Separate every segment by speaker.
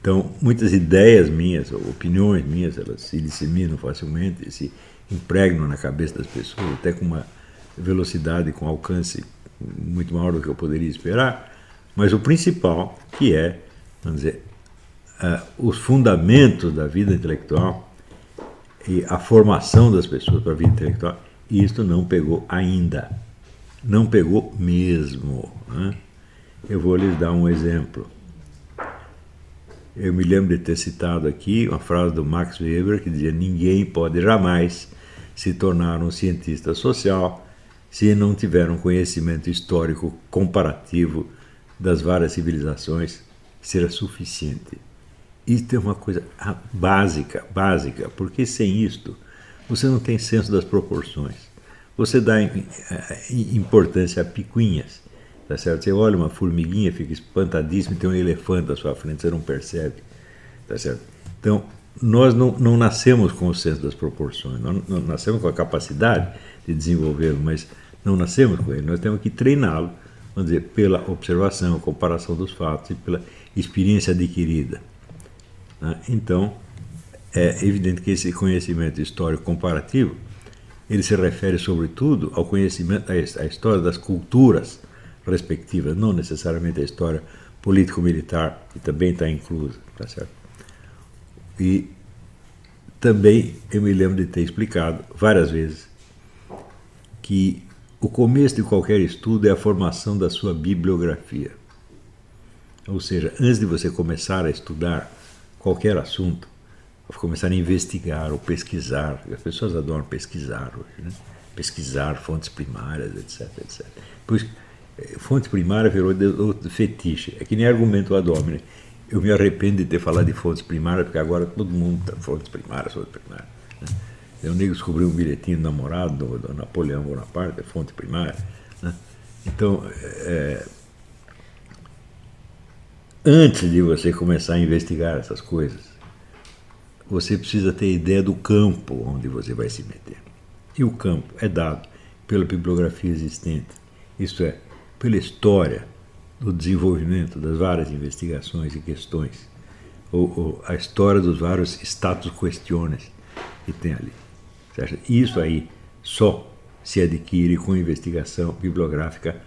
Speaker 1: Então, muitas ideias minhas, ou opiniões minhas, elas se disseminam facilmente, se impregnam na cabeça das pessoas, até com uma velocidade, com alcance muito maior do que eu poderia esperar. Mas o principal, que é, vamos dizer, os fundamentos da vida intelectual e a formação das pessoas para a vida intelectual, isso não pegou ainda. Não pegou mesmo. Né? Eu vou lhes dar um exemplo. Eu me lembro de ter citado aqui uma frase do Max Weber que dizia: ninguém pode jamais se tornar um cientista social se não tiver um conhecimento histórico comparativo das várias civilizações, será suficiente. Isso é uma coisa básica, porque sem isto você não tem senso das proporções. Você dá importância a picuinhas, tá certo? Você olha uma formiguinha, fica espantadíssimo, e tem um elefante à sua frente, você não percebe, tá certo? Então, nós não nascemos com o senso das proporções, nós nascemos com a capacidade de desenvolvê-lo, mas não nascemos com ele, nós temos que treiná-lo, vamos dizer, pela observação, comparação dos fatos e pela experiência adquirida. Então, é evidente que esse conhecimento histórico comparativo, ele se refere sobretudo ao conhecimento, à história das culturas respectivas, não necessariamente a história político-militar, que também está inclusa, tá certo? E também eu me lembro de ter explicado várias vezes que o começo de qualquer estudo é a formação da sua bibliografia. Ou seja, antes de você começar a estudar qualquer assunto, começar a investigar ou pesquisar, as pessoas adoram pesquisar hoje, né? Pesquisar fontes primárias, etc, etc. Pois, fonte primária virou outro fetiche, é que nem argumento ad hominem. Eu me arrependo de ter falado de fontes primárias, porque agora todo mundo está fontes primárias, né? O nego descobriu um bilhetinho do namorado do Napoleão Bonaparte, fonte primária, né? Então, antes de você começar a investigar essas coisas, você precisa ter ideia do campo onde você vai se meter. E o campo é dado pela bibliografia existente, isto é, pela história do desenvolvimento das várias investigações e questões, ou a história dos vários status questiones que tem ali. Certo? Isso aí só se adquire com investigação bibliográfica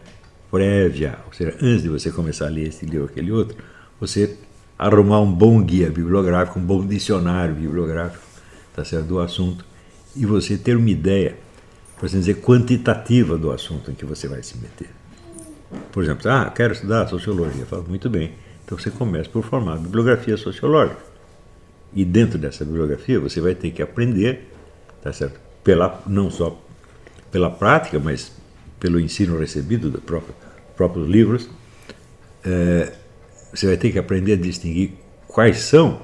Speaker 1: prévia, ou seja, antes de você começar a ler esse livro ou aquele outro, você arrumar um bom guia bibliográfico, um bom dicionário bibliográfico, tá certo, do assunto, e você ter uma ideia, por assim dizer, quantitativa do assunto em que você vai se meter. Por exemplo, quero estudar sociologia. Falo, muito bem, então você começa por formar a bibliografia sociológica. E dentro dessa bibliografia você vai ter que aprender, tá certo, não só pela prática, mas pelo ensino recebido dos próprios livros. Você vai ter que aprender a distinguir quais são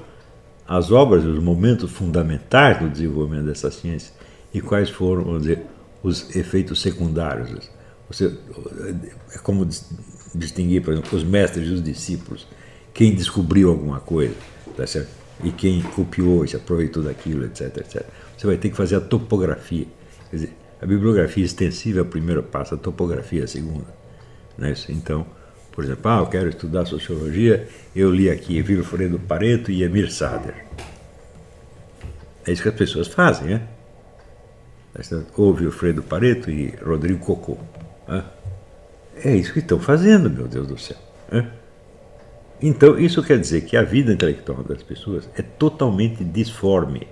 Speaker 1: as obras, os momentos fundamentais do desenvolvimento dessa ciência e quais foram, vamos dizer, os efeitos secundários. É como distinguir, por exemplo, os mestres e os discípulos, quem descobriu alguma coisa, tá certo? E quem copiou e se aproveitou daquilo, etc, etc. Você vai ter que fazer a topografia. Quer dizer, a bibliografia extensiva é o primeiro passo, a topografia é a segunda. Não é isso? Então, por exemplo, eu quero estudar sociologia, eu li aqui Vilfredo Pareto e Emir Sader. É isso que as pessoas fazem, né? Ou Vilfredo Pareto e Rodrigo Cocó. É isso que estão fazendo, meu Deus do céu. Então, isso quer dizer que a vida intelectual das pessoas é totalmente disforme.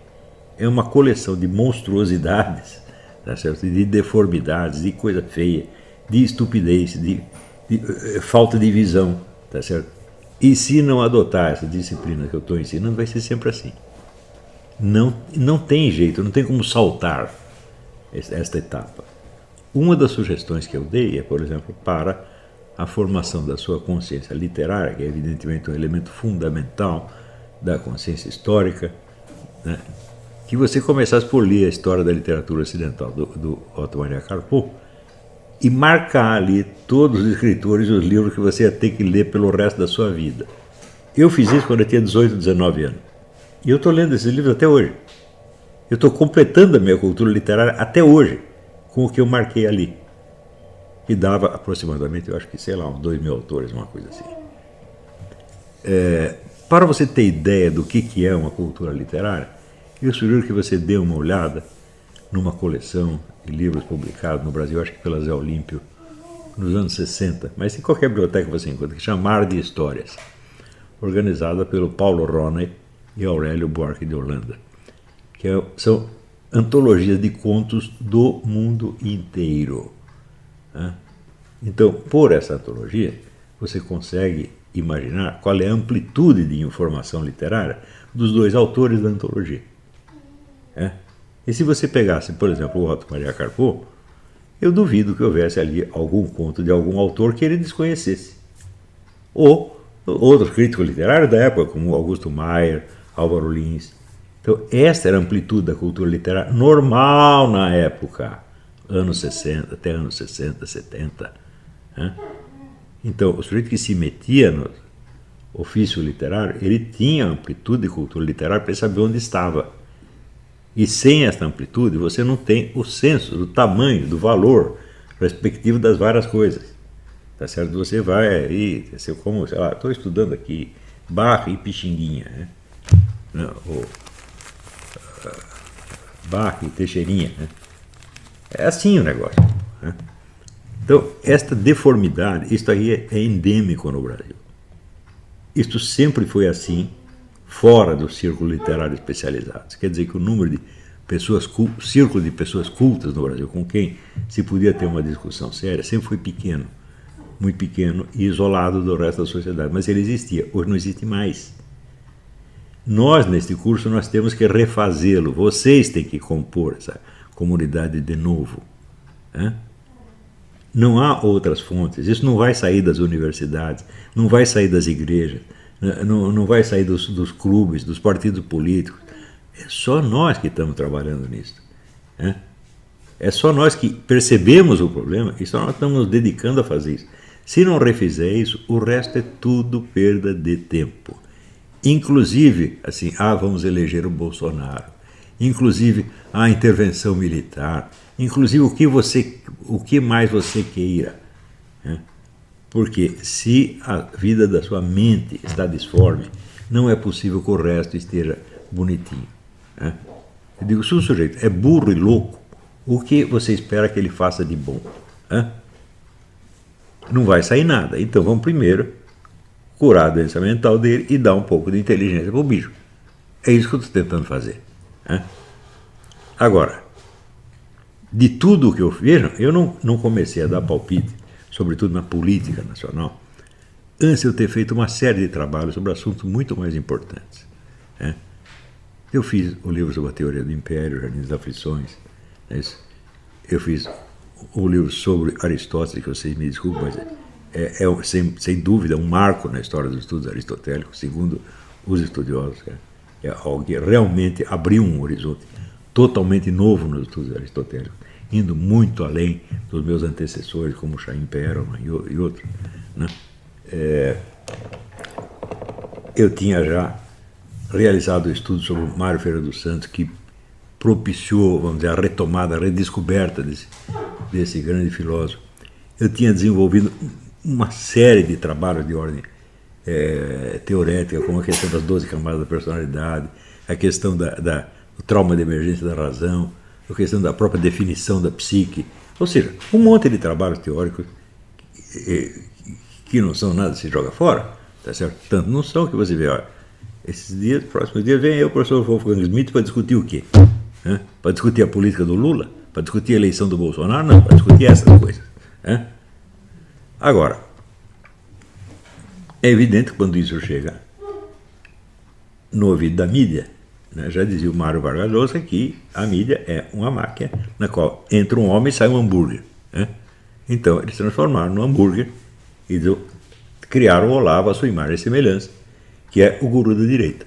Speaker 1: É uma coleção de monstruosidades, tá certo? De deformidades, de coisa feia, de estupidez, de falta de visão, tá certo? E se não adotar essa disciplina que eu estou ensinando, vai ser sempre assim. Não tem jeito, não tem como saltar esta etapa. Uma das sugestões que eu dei é, por exemplo, para a formação da sua consciência literária, que é evidentemente um elemento fundamental da consciência histórica, né? Que você começasse por ler a história da literatura ocidental do Otto Maria Carpo e marcar ali todos os escritores e os livros que você ia ter que ler pelo resto da sua vida. Eu fiz isso quando eu tinha 18, 19 anos. E eu estou lendo esses livros até hoje. Eu estou completando a minha cultura literária até hoje com o que eu marquei ali. Que dava aproximadamente, eu acho que, sei lá, uns 2.000 autores, uma coisa assim. Para você ter ideia do que é uma cultura literária, eu sugiro que você dê uma olhada numa coleção de livros publicados no Brasil, acho que pela Zé Olímpio, nos anos 60, mas em qualquer biblioteca você encontra, que chama Mar de Histórias, organizada pelo Paulo Roney e Aurélio Buarque de Holanda, que são antologias de contos do mundo inteiro. Né? Então, por essa antologia, você consegue imaginar qual é a amplitude de informação literária dos dois autores da antologia. E se você pegasse, por exemplo, o Otto Maria Carpo, eu duvido que houvesse ali algum conto de algum autor que ele desconhecesse. Ou outros críticos literários da época, como Augusto Maier, Álvaro Lins. Então, esta era a amplitude da cultura literária normal na época, anos 60, até anos 60, 70. Então, o sujeito que se metia no ofício literário, ele tinha amplitude de cultura literária para saber onde estava. E sem esta amplitude, você não tem o senso do tamanho, do valor respectivo das várias coisas. Tá certo? Você vai aí, como, sei lá, estou estudando aqui Bach e Pixinguinha, né? Ou Bach e Teixeirinha. Né? É assim o negócio. Né? Então, esta deformidade, isso aí é endêmico no Brasil. Isto sempre foi assim, fora do círculo literário especializado. Quer dizer que o número de pessoas, círculo de pessoas cultas no Brasil, com quem se podia ter uma discussão séria, sempre foi pequeno, muito pequeno e isolado do resto da sociedade. Mas ele existia, hoje não existe mais. Nós, neste curso, nós temos que refazê-lo. Vocês têm que compor essa comunidade de novo. Né? Não há outras fontes. Isso não vai sair das universidades, não vai sair das igrejas, não vai sair dos clubes, dos partidos políticos. É só nós que estamos trabalhando nisso. Né? É só nós que percebemos o problema e só nós estamos nos dedicando a fazer isso. Se não refizer isso, o resto é tudo perda de tempo. Inclusive, assim, vamos eleger o Bolsonaro. Inclusive, a intervenção militar. Inclusive, o que mais você queira. Né? Porque se a vida da sua mente está disforme, não é possível que o resto esteja bonitinho. Né? Eu digo, se o sujeito é burro e louco, o que você espera que ele faça de bom? Né? Não vai sair nada. Então vamos primeiro curar a doença mental dele e dar um pouco de inteligência para o bicho. É isso que eu estou tentando fazer. Né? Agora, de tudo o que eu vejo, eu não comecei a dar palpite, sobretudo na política nacional, antes de eu ter feito uma série de trabalhos sobre assuntos muito mais importantes. Né? Eu fiz o livro sobre a teoria do império, Jardim das Aflições. Né? Eu fiz o livro sobre Aristóteles, que vocês me desculpem, mas sem dúvida um marco na história dos estudos aristotélicos, segundo os estudiosos. É algo que realmente abriu um horizonte totalmente novo nos estudos aristotélicos, indo muito além dos meus antecessores, como Chaim Perelman e outros. Né? Eu tinha já realizado estudos sobre o Mário Ferreira dos Santos, que propiciou, vamos dizer, a retomada, a redescoberta desse grande filósofo. Eu tinha desenvolvido uma série de trabalhos de ordem teorética, como a questão das 12 camadas da personalidade, a questão do trauma de emergência da razão, a questão da própria definição da psique, ou seja, um monte de trabalhos teóricos que não são nada se joga fora, tá certo? Tanto não são que você vê, olha, esses dias, próximos dias, vem aí o professor Wolfgang Schmidt para discutir o quê? Né? Para discutir a política do Lula? Para discutir a eleição do Bolsonaro? Não, para discutir essas coisas. Né? Agora, é evidente que quando isso chega no ouvido da mídia, né, já dizia o Mário Vargas Llosa que a mídia é uma máquina na qual entra um homem e sai um hambúrguer. Né? Então, eles transformaram no hambúrguer e criaram o Olavo à sua imagem e semelhança, que é o guru da direita.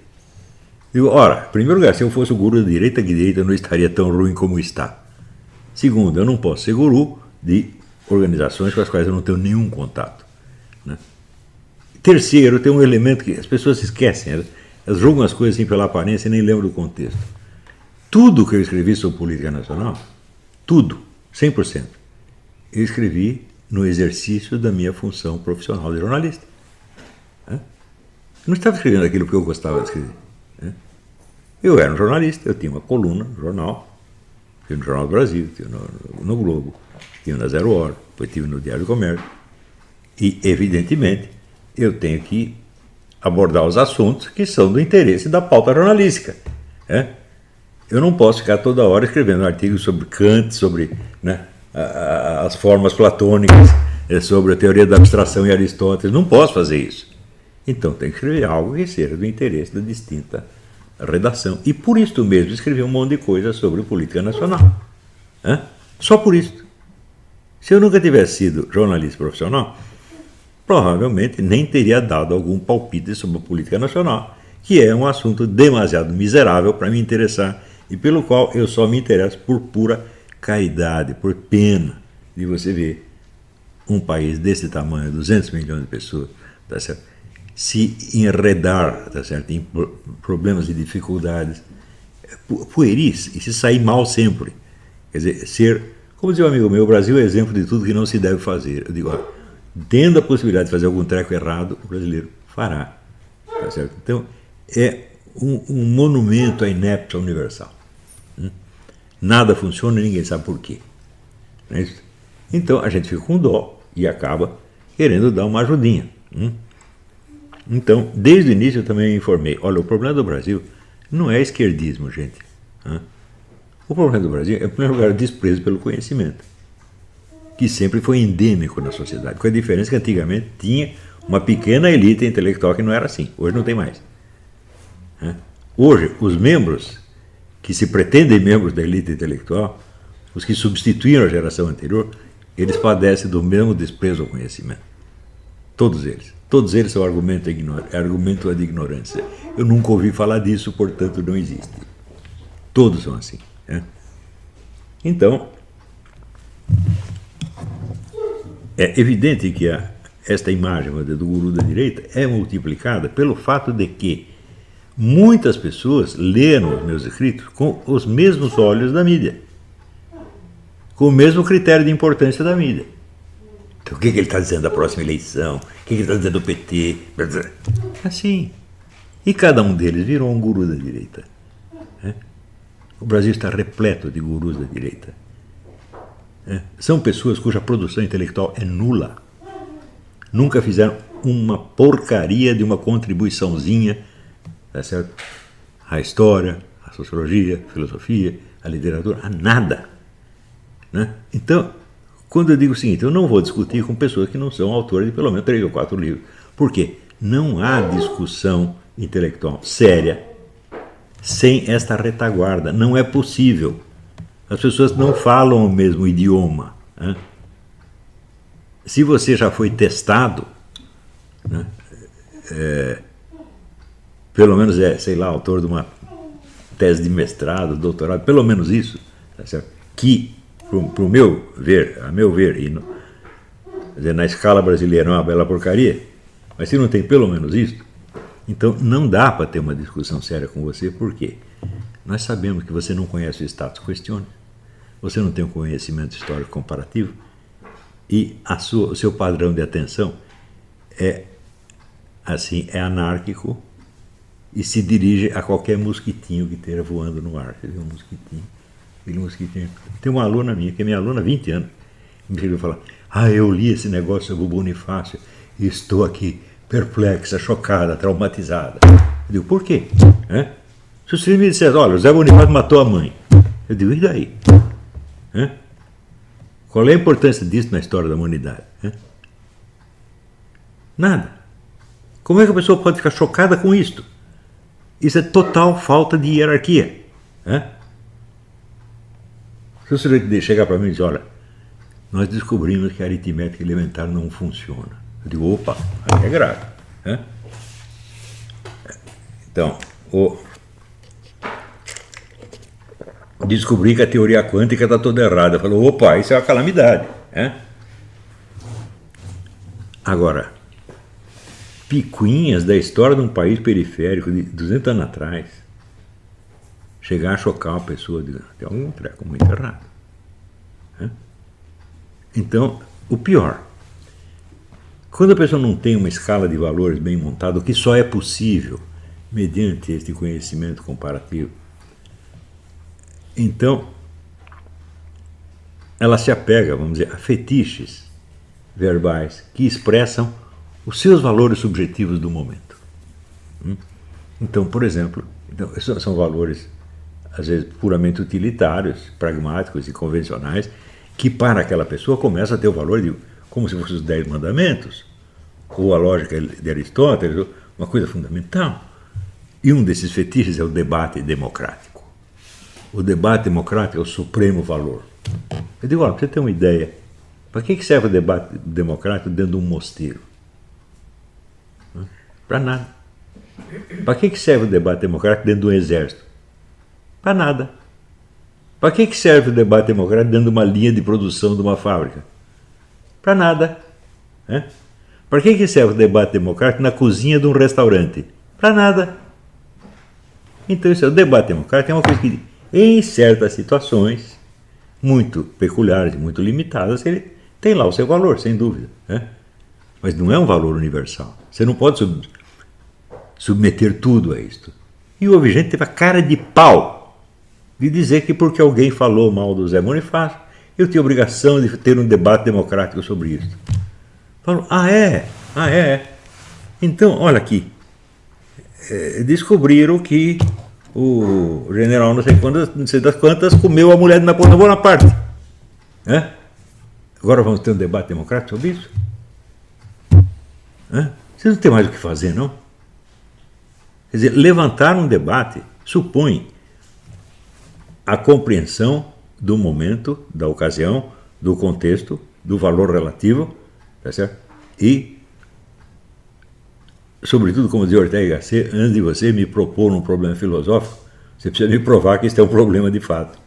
Speaker 1: Digo, ora, em primeiro lugar, se eu fosse o guru da direita, a direita não estaria tão ruim como está. Segundo, eu não posso ser guru de organizações com as quais eu não tenho nenhum contato. Né? Terceiro, tem um elemento que as pessoas esquecem, elas julgam as coisas assim pela aparência e nem lembram do contexto. Tudo que eu escrevi sobre política nacional, tudo, 100%, eu escrevi no exercício da minha função profissional de jornalista. não estava escrevendo aquilo que eu gostava de escrever. Né? Eu era um jornalista, eu tinha uma coluna no jornal, tive no Jornal do Brasil, tive no Globo, tive na Zero Hora, depois tive no Diário do Comércio. E, evidentemente, eu tenho que abordar os assuntos que são do interesse da pauta jornalística. Né? Eu não posso ficar toda hora escrevendo artigos sobre Kant, sobre, né, as formas platônicas, sobre a teoria da abstração e Aristóteles. Não posso fazer isso. Então tem que escrever algo que seja do interesse da distinta redação. E por isso mesmo escrevi um monte de coisa sobre política nacional. Né? Só por isso. Se eu nunca tivesse sido jornalista profissional, provavelmente nem teria dado algum palpite sobre a política nacional, que é um assunto demasiado miserável para me interessar e pelo qual eu só me interesso por pura caridade, por pena de você ver um país desse tamanho, 200 milhões de pessoas, tá certo? Se enredar, tá certo? Em problemas e dificuldades pueris e se sair mal sempre. Quer dizer, como dizia um amigo meu, o Brasil é exemplo de tudo que não se deve fazer. Eu digo, tendo a possibilidade de fazer algum treco errado, o brasileiro fará. Tá certo? Então, é um monumento à inépcia universal. Nada funciona e ninguém sabe por quê. Não é isso? Então, a gente fica com dó e acaba querendo dar uma ajudinha. Então, desde o início eu também informei, olha, o problema do Brasil não é esquerdismo, gente. O problema do Brasil é, em primeiro lugar, o desprezo pelo conhecimento, que sempre foi endêmico na sociedade, com a diferença que antigamente tinha uma pequena elite intelectual que não era assim, hoje não tem mais. Hoje, os membros que se pretendem membros da elite intelectual, os que substituíram a geração anterior, eles padecem do mesmo desprezo ao conhecimento. Todos eles. Todos eles são argumento de ignorância. Eu nunca ouvi falar disso, portanto não existe. Todos são assim. Né? Então, é evidente que esta imagem do guru da direita é multiplicada pelo fato de que muitas pessoas leram os meus escritos com os mesmos olhos da mídia, com o mesmo critério de importância da mídia. Então, o que ele está dizendo da próxima eleição? O que ele está dizendo do PT? Assim. E cada um deles virou um guru da direita. O Brasil está repleto de gurus da direita. São pessoas cuja produção intelectual é nula. Nunca fizeram uma porcaria de uma contribuiçãozinha, tá certo? À história, à sociologia, à filosofia, à literatura, a nada. Né? Então, quando eu digo o seguinte, eu não vou discutir com pessoas que não são autores de pelo menos 3 ou 4 livros. Por quê? Não há discussão intelectual séria sem esta retaguarda. Não é possível. As pessoas não falam o mesmo idioma. Né? Se você já foi testado, né, pelo menos sei lá, autor de uma tese de mestrado, doutorado, pelo menos isso, tá certo? Que, para o meu ver, a meu ver, e quer dizer, na escala brasileira é uma bela porcaria, mas se não tem pelo menos isso, então não dá para ter uma discussão séria com você, por quê? Nós sabemos que você não conhece o status questione, você não tem um conhecimento histórico comparativo e o seu padrão de atenção é anárquico e se dirige a qualquer mosquitinho que esteja voando no ar. Você vê um mosquitinho, aquele mosquitinho. Tem uma aluna minha, que é minha aluna há 20 anos, que me chegou a falar, eu li esse negócio sobre o Bonifácio e estou aqui perplexa, chocada, traumatizada. Eu digo, por quê? Se você me dissesse, olha, o Zé Bonifácio matou a mãe, eu digo, e daí? Qual é a importância disso na história da humanidade? Nada. Como é que a pessoa pode ficar chocada com isto? Isso é total falta de hierarquia. Se você chegar para mim e dizer, olha, nós descobrimos que a aritmética elementar não funciona. Eu digo, opa, aí é grave. Então, descobri que a teoria quântica está toda errada. Falou, opa, isso é uma calamidade. Agora, picuinhas da história de um país periférico de 200 anos atrás, chegar a chocar uma pessoa, tem algum treco muito errado. Então, o pior, Quando a pessoa não tem uma escala de valores bem montada, o que só é possível mediante este conhecimento comparativo, então ela se apega, vamos dizer, a fetiches verbais que expressam os seus valores subjetivos do momento. Então, por exemplo, são valores às vezes puramente utilitários, pragmáticos e convencionais, que para aquela pessoa começam a ter o valor de como se fossem os 10 mandamentos, ou a lógica de Aristóteles, uma coisa fundamental. E um desses fetiches é o debate democrático. O debate democrático é o supremo valor. Eu digo, olha, para você ter uma ideia, para que serve o debate democrático dentro de um mosteiro? Para nada. Para que serve o debate democrático dentro de um exército? Para nada. Para que serve o debate democrático dentro de uma linha de produção de uma fábrica? Para nada. Para que serve o debate democrático na cozinha de um restaurante? Para nada. Então, o debate democrático é uma coisa que, em certas situações muito peculiares e muito limitadas, ele tem lá o seu valor, sem dúvida. Mas não é um valor universal. Você não pode submeter tudo a isto. E o Vigente teve a cara de pau de dizer que porque alguém falou mal do Zé Bonifácio, eu tinha obrigação de ter um debate democrático sobre isso. Falou, então, olha aqui, descobriram que o general não sei das quantas comeu a mulher de Napoleão Bonaparte. Agora vamos ter um debate democrático sobre isso? Vocês não têm mais o que fazer, não? Quer dizer, levantar um debate supõe a compreensão do momento, da ocasião, do contexto, do valor relativo, tá certo? E, sobretudo, como dizia Ortega y Gasset, antes de você me propor um problema filosófico, você precisa me provar que este é um problema de fato.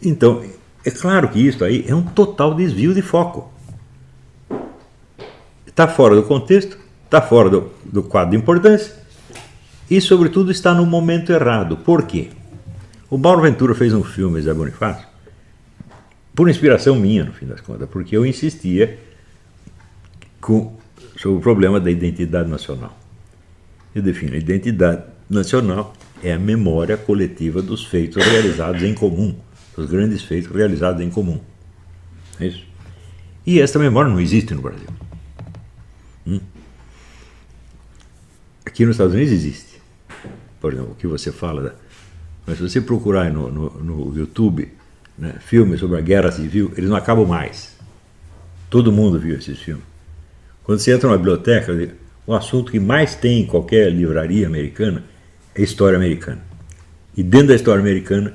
Speaker 1: Então, é claro que isso aí é um total desvio de foco. Está fora do contexto, está fora do quadro de importância e, sobretudo, está no momento errado. Por quê? O Mauro Ventura fez um filme, Zé Bonifácio, por inspiração minha, no fim das contas, porque eu insistia sobre o problema da identidade nacional. Eu defino a identidade nacional é a memória coletiva dos feitos realizados em comum, dos grandes feitos realizados em comum. É isso? E essa memória não existe no Brasil. Aqui nos Estados Unidos existe. Por exemplo, o que você fala. Mas se você procurar no YouTube, né, filmes sobre a Guerra Civil, eles não acabam mais. Todo mundo viu esses filmes. Quando você entra numa biblioteca, o assunto que mais tem em qualquer livraria americana é história americana. E dentro da história americana,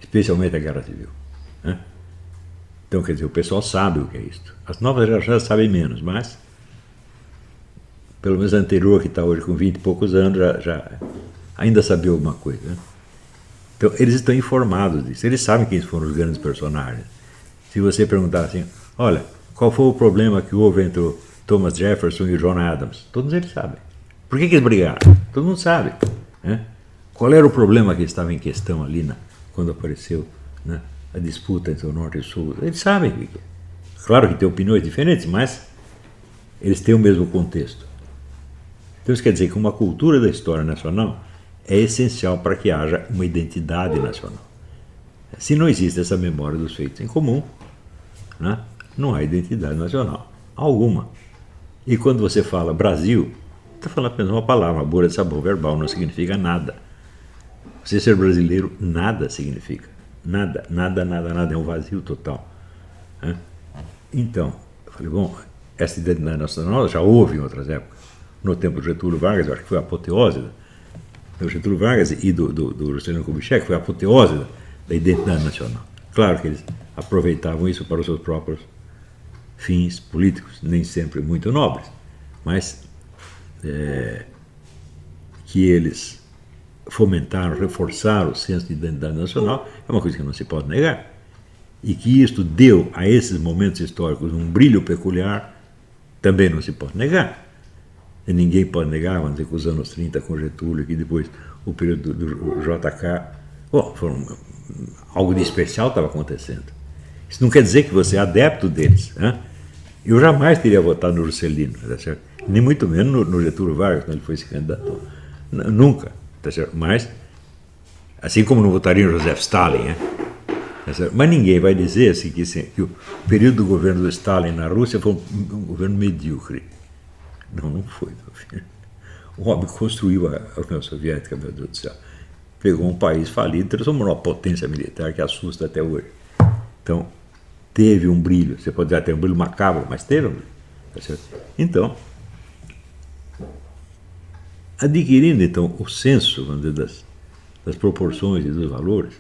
Speaker 1: especialmente a Guerra Civil. Então, quer dizer, o pessoal sabe o que é isso. As novas gerações sabem menos, mas pelo menos a anterior, que está hoje com 20 e poucos anos, já ainda sabia alguma coisa. Então, eles estão informados disso. Eles sabem quem foram os grandes personagens. Se você perguntar assim, olha, qual foi o problema que houve entre o Thomas Jefferson e o John Adams? Todos eles sabem. Por que eles brigaram? Todo mundo sabe. Qual era o problema que estava em questão ali quando apareceu a disputa entre o Norte e o Sul? Eles sabem. Claro que tem opiniões diferentes, mas eles têm o mesmo contexto. Então isso quer dizer que uma cultura da história nacional é essencial para que haja uma identidade nacional. Se não existe essa memória dos feitos em comum, não há identidade nacional alguma. E quando você fala Brasil, está falando apenas uma palavra, uma bolha de sabão verbal, não significa nada. Você ser brasileiro, nada significa. Nada, nada, nada, nada, é um vazio total. Então, eu falei, bom, essa identidade nacional já houve em outras épocas. No tempo do Getúlio Vargas, eu acho que foi a apoteose do Getúlio Vargas e do Juscelino Kubitschek, foi a apoteose da identidade nacional. Claro que eles aproveitavam isso para os seus próprios fins políticos, nem sempre muito nobres, mas que eles fomentaram, reforçaram o senso de identidade nacional, é uma coisa que não se pode negar. E que isto deu a esses momentos históricos um brilho peculiar, também não se pode negar. E ninguém pode negar, vamos dizer, que os anos 30 com Getúlio, que depois o período do JK, algo de especial estava acontecendo. Isso não quer dizer que você é adepto deles. Né? Eu jamais teria votado no Juscelino, tá certo? Nem muito menos no Getúlio Vargas, quando ele foi se candidato. Nunca, tá certo? Mas, assim como não votaria no Joseph Stalin, né? Tá certo? Mas ninguém vai dizer assim, que o período do governo do Stalin na Rússia foi um governo medíocre. Não, não foi. Meu filho. O homem construiu a União Soviética, meu Deus do céu. Pegou um país falido, transformou numa potência militar que assusta até hoje. Então, teve um brilho. Você pode dizer, tem um brilho macabro, mas teve um brilho. Tá certo? Então, adquirindo então o senso, vamos dizer, das proporções e dos valores,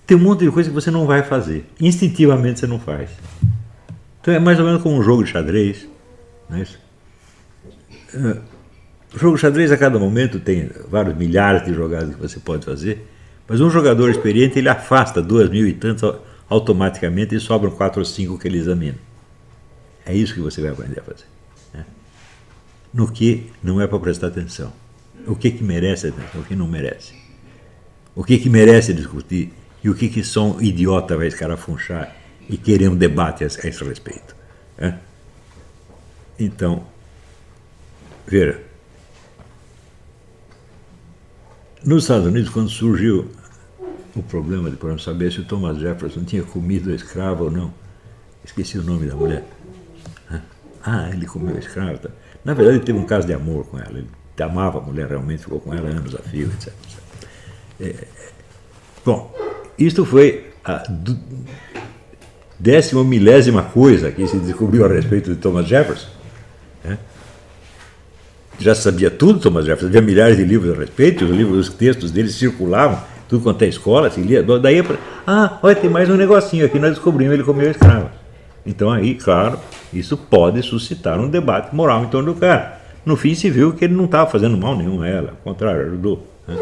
Speaker 1: tem um monte de coisa que você não vai fazer. Instintivamente você não faz. Então é mais ou menos como um jogo de xadrez. Não é isso? O jogo de xadrez a cada momento tem vários milhares de jogadas que você pode fazer, mas um jogador experiente ele afasta 2.000 e tantos automaticamente e sobram 4 ou 5 que ele examina. É isso que você vai aprender a fazer. Né? No que não é para prestar atenção. O que merece atenção, o que não merece. O que merece discutir e o que só um idiota vai escarafunchar e querer um debate a esse respeito. Né? Então, veja, nos Estados Unidos, quando surgiu o problema de, por exemplo, saber se o Thomas Jefferson tinha comido a escrava ou não, esqueci o nome da mulher. Ah, ele comeu a escrava. Tá? Na verdade, ele teve um caso de amor com ela. Ele amava a mulher, realmente ficou com ela anos a fio, etc. Bom, isto foi a 10ª milésima coisa que se descobriu a respeito de Thomas Jefferson. Né? Já sabia tudo, Thomas Jefferson, havia milhares de livros a respeito, os textos dele circulavam, tudo quanto é escola, se lia. Daí, olha, tem mais um negocinho aqui, nós descobrimos, ele comeu a escrava. Então aí, claro, isso pode suscitar um debate moral em torno do cara. No fim se viu que ele não estava fazendo mal nenhum a ela, ao contrário, ajudou. Né?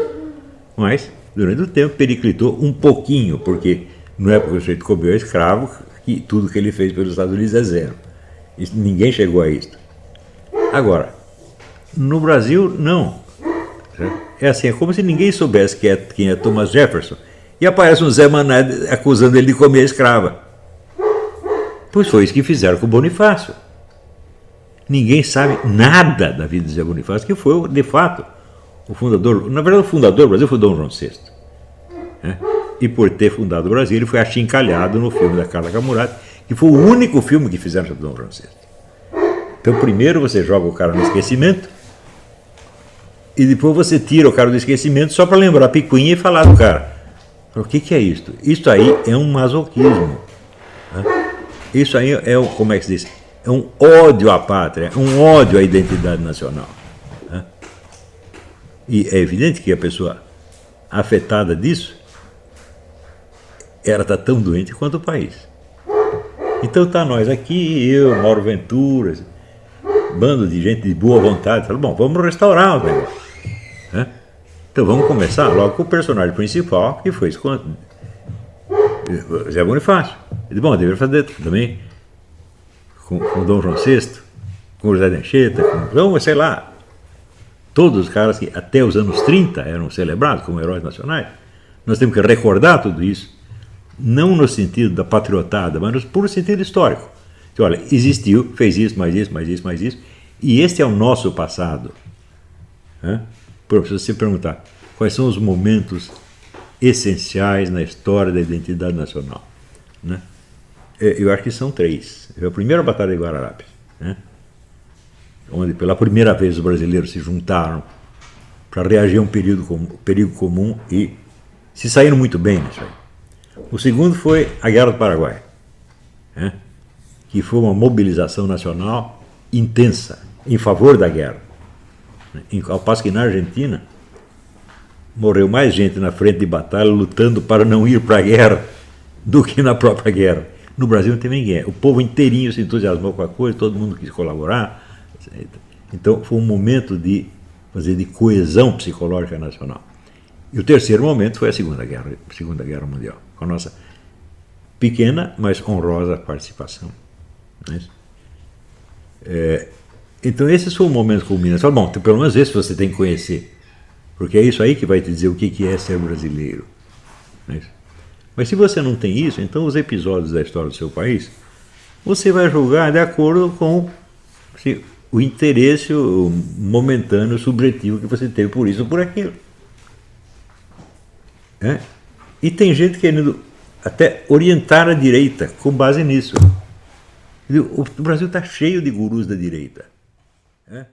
Speaker 1: Mas, durante o tempo, periclitou um pouquinho, porque não é porque o sujeito comeu a escravo que tudo que ele fez pelos Estados Unidos é zero. Ninguém chegou a isso. Agora, no Brasil, não. É assim, é como se ninguém soubesse quem é Thomas Jefferson e aparece um Zé Mané acusando ele de comer a escrava. Pois foi isso que fizeram com o Bonifácio. Ninguém sabe nada da vida de Zé Bonifácio, que foi, de fato, o fundador. Na verdade, o fundador do Brasil foi Dom João VI. Né? E por ter fundado o Brasil, ele foi achincalhado no filme da Carla Camurati, que foi o único filme que fizeram sobre Dom João VI. Então, primeiro você joga o cara no esquecimento, e depois você tira o cara do esquecimento só para lembrar a picuinha e falar do cara. O que é isto? Isto aí é um masoquismo. Né? Isso aí é, como é que se diz? É um ódio à pátria, um ódio à identidade nacional. Né? E é evidente que a pessoa afetada disso, ela está tão doente quanto o país. Então está nós aqui, eu, Mauro Ventura, bando de gente de boa vontade, fala, bom, vamos restaurar os negócios. Né? Então vamos começar logo com o personagem principal, que foi Zé Bonifácio. Ele, bom, deveria fazer também com Dom João VI, com José de Anchieta, com, sei lá, todos os caras que até os anos 30 eram celebrados como heróis nacionais. Nós temos que recordar tudo isso, não no sentido da patriotada, mas no puro sentido histórico. Então, olha, existiu, fez isso, mais isso, mais isso, mais isso, e este é o nosso passado. Né? Se você perguntar quais são os momentos essenciais na história da identidade nacional, né? Eu acho que são 3. A primeira Batalha de Guararapes, né? Onde pela primeira vez os brasileiros se juntaram para reagir a um perigo comum e se saíram muito bem nisso aí. O segundo foi a Guerra do Paraguai, né? Que foi uma mobilização nacional intensa em favor da guerra. Ao passo que na Argentina morreu mais gente na frente de batalha lutando para não ir para a guerra do que na própria guerra. No Brasil não tem ninguém. O povo inteirinho se entusiasmou com a coisa, todo mundo quis colaborar. Então foi um momento de coesão psicológica nacional. E o terceiro momento foi a Segunda Guerra Mundial, com a nossa pequena, mas honrosa participação. Então esses foram momentos culminantes. Bom, pelo menos esse você tem que conhecer, porque é isso aí que vai te dizer o que é ser brasileiro. Mas se você não tem isso, então os episódios da história do seu país, você vai julgar de acordo com o interesse momentâneo, subjetivo que você teve por isso ou por aquilo. É? E tem gente querendo até orientar a direita com base nisso. O Brasil está cheio de gurus da direita. É?